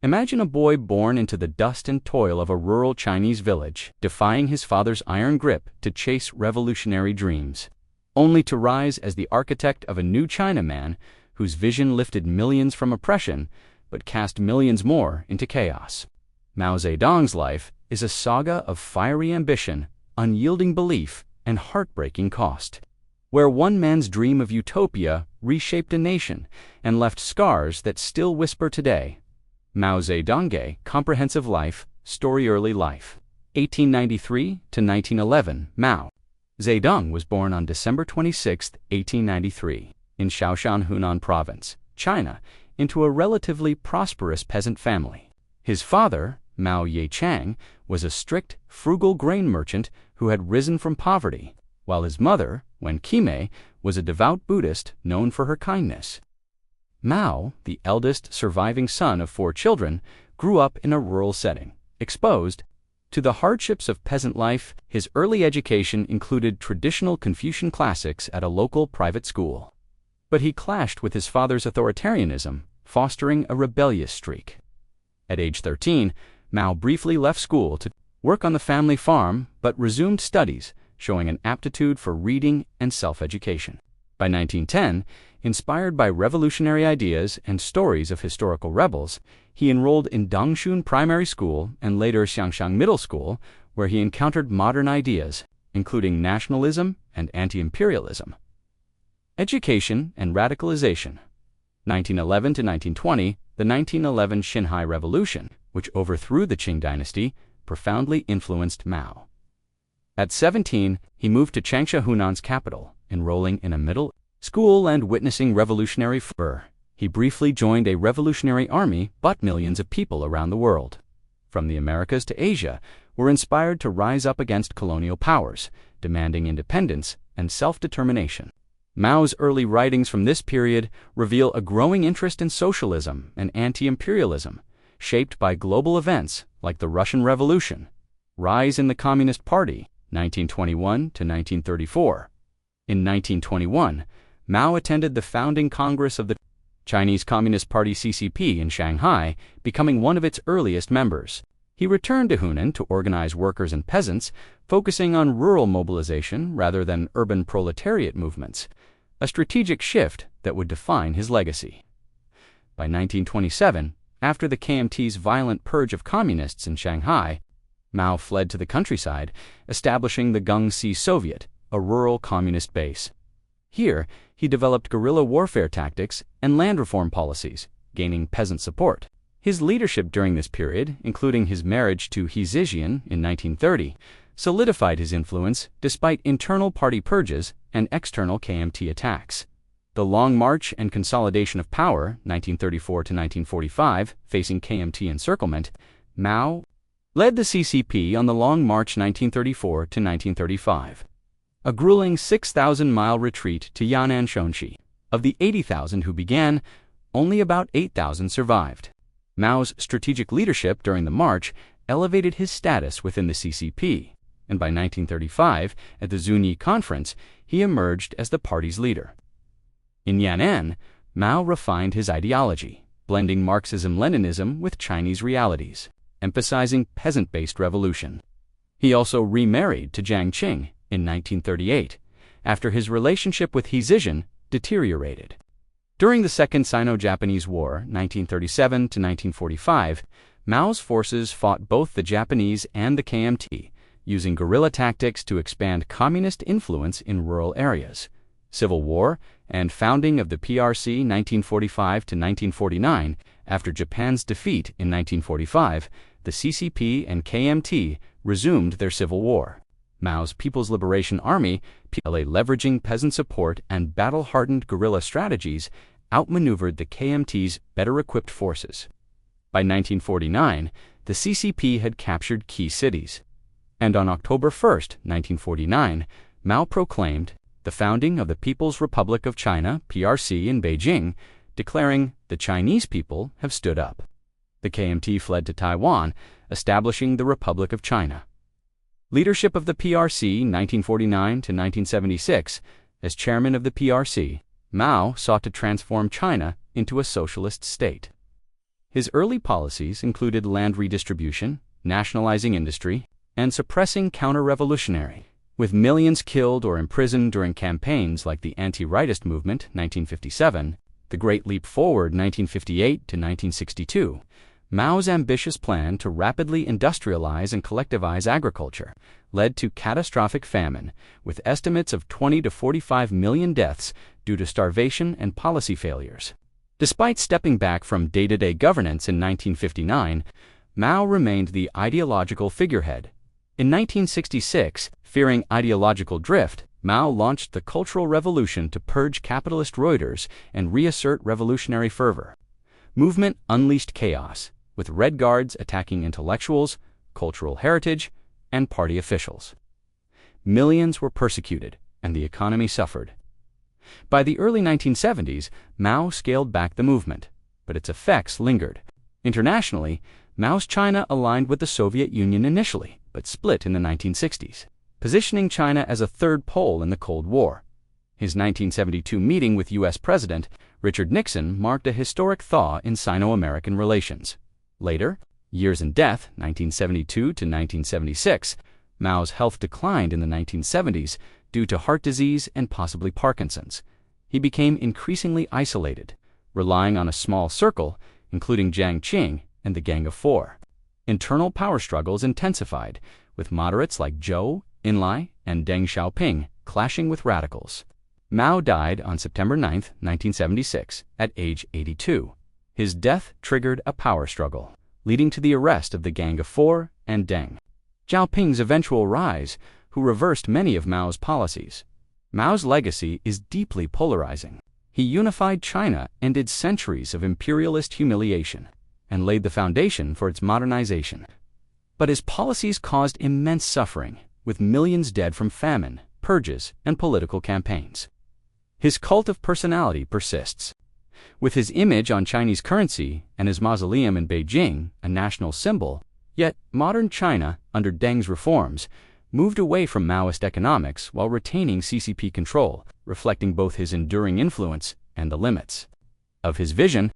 Imagine a boy born into the dust and toil of a rural Chinese village, defying his father's iron grip to chase revolutionary dreams, only to rise as the architect of a new Chinaman whose vision lifted millions from oppression but cast millions more into chaos. Mao Zedong's life is a saga of fiery ambition, unyielding belief, and heartbreaking cost, where one man's dream of utopia reshaped a nation and left scars that still whisper today. Mao Zedong, Comprehensive Life, Story Early Life, 1893 to 1911. Mao Zedong was born on December 26, 1893, in Shaoshan, Hunan Province, China, into a relatively prosperous peasant family. His father, Mao Zedong, was a strict, frugal grain merchant who had risen from poverty, while his mother, Wen Qimei, was a devout Buddhist known for her kindness. Mao, the eldest surviving son of 4 children, grew up in a rural setting, exposed to the hardships of peasant life. His early education included traditional Confucian classics at a local private school. But he clashed with his father's authoritarianism, fostering a rebellious streak. At age 13, Mao briefly left school to work on the family farm but resumed studies, showing an aptitude for reading and self-education. By 1910, inspired by revolutionary ideas and stories of historical rebels, he enrolled in Dongshun Primary School and later Xiangshang Middle School, where he encountered modern ideas, including nationalism and anti-imperialism. Education and radicalization. 1911 to 1920, the 1911 Xinhai Revolution, which overthrew the Qing dynasty, profoundly influenced Mao. At 17, he moved to Changsha, Hunan's capital, enrolling in a middle school and witnessing revolutionary fervor. He briefly joined a revolutionary army, but millions of people around the world, from the Americas to Asia, were inspired to rise up against colonial powers, demanding independence and self-determination. Mao's early writings from this period reveal a growing interest in socialism and anti-imperialism, shaped by global events like the Russian Revolution, rise in the Communist Party, 1921 to 1934. In 1921, Mao attended the founding Congress of the Chinese Communist Party (CCP) in Shanghai, becoming one of its earliest members. He returned to Hunan to organize workers and peasants, focusing on rural mobilization rather than urban proletariat movements, a strategic shift that would define his legacy. By 1927, after the KMT's violent purge of communists in Shanghai, Mao fled to the countryside, establishing the Gengxi Soviet, a rural communist base. Here, he developed guerrilla warfare tactics and land reform policies, gaining peasant support. His leadership during this period, including his marriage to He Zijian in 1930, solidified his influence despite internal party purges and external KMT attacks. The Long March and Consolidation of Power, 1934 to 1945, facing KMT encirclement, Mao led the CCP on the Long March 1934 to 1935. A grueling 6,000-mile retreat to Yan'an Shonxi. Of the 80,000 who began, only about 8,000 survived. Mao's strategic leadership during the march elevated his status within the CCP, and by 1935, at the Zunyi Conference, he emerged as the party's leader. In Yan'an, Mao refined his ideology, blending Marxism-Leninism with Chinese realities, emphasizing peasant-based revolution. He also remarried to Jiang Qing in 1938, after his relationship with He Zijian deteriorated. During the Second Sino-Japanese War, 1937 to 1945, Mao's forces fought both the Japanese and the KMT, using guerrilla tactics to expand communist influence in rural areas. Civil War and founding of the PRC 1945 to 1949. After Japan's defeat in 1945, the CCP and KMT resumed their civil war. Mao's People's Liberation Army, PLA, leveraging peasant support and battle-hardened guerrilla strategies, outmaneuvered the KMT's better-equipped forces. By 1949, the CCP had captured key cities. And on October 1, 1949, Mao proclaimed the founding of the People's Republic of China, PRC, in Beijing, declaring, "The Chinese people have stood up." The KMT fled to Taiwan, establishing the Republic of China. Leadership of the PRC 1949 to 1976. As chairman of the PRC, Mao sought to transform China into a socialist state. His early policies included land redistribution, nationalizing industry, and suppressing counter-revolutionary. With millions killed or imprisoned during campaigns like the Anti-Rightist Movement, 1957, the Great Leap Forward, 1958 to 1962, Mao's ambitious plan to rapidly industrialize and collectivize agriculture led to catastrophic famine, with estimates of 20 to 45 million deaths due to starvation and policy failures. Despite stepping back from day-to-day governance in 1959, Mao remained the ideological figurehead. In 1966, fearing ideological drift, Mao launched the Cultural Revolution to purge capitalist Reuters and reassert revolutionary fervor. Movement unleashed chaos, with Red Guards attacking intellectuals, cultural heritage, and party officials. Millions were persecuted, and the economy suffered. By the early 1970s, Mao scaled back the movement, but its effects lingered. Internationally, Mao's China aligned with the Soviet Union initially, but split in the 1960s, positioning China as a third pole in the Cold War. His 1972 meeting with U.S. President Richard Nixon marked a historic thaw in Sino-American relations. Later, years in death, 1972 to 1976, Mao's health declined in the 1970s due to heart disease and possibly Parkinson's. He became increasingly isolated, relying on a small circle, including Jiang Qing and the Gang of Four. Internal power struggles intensified, with moderates like Zhou Enlai and Deng Xiaoping clashing with radicals. Mao died on September 9, 1976, at age 82. His death triggered a power struggle, leading to the arrest of the Gang of Four and Deng Xiaoping's eventual rise, who reversed many of Mao's policies. Mao's legacy is deeply polarizing. He unified China, ended centuries of imperialist humiliation, and laid the foundation for its modernization. But his policies caused immense suffering, with millions dead from famine, purges, and political campaigns. His cult of personality persists. With his image on Chinese currency and his mausoleum in Beijing a national symbol, yet modern China, under Deng's reforms, moved away from Maoist economics while retaining CCP control, reflecting both his enduring influence and the limits of his vision.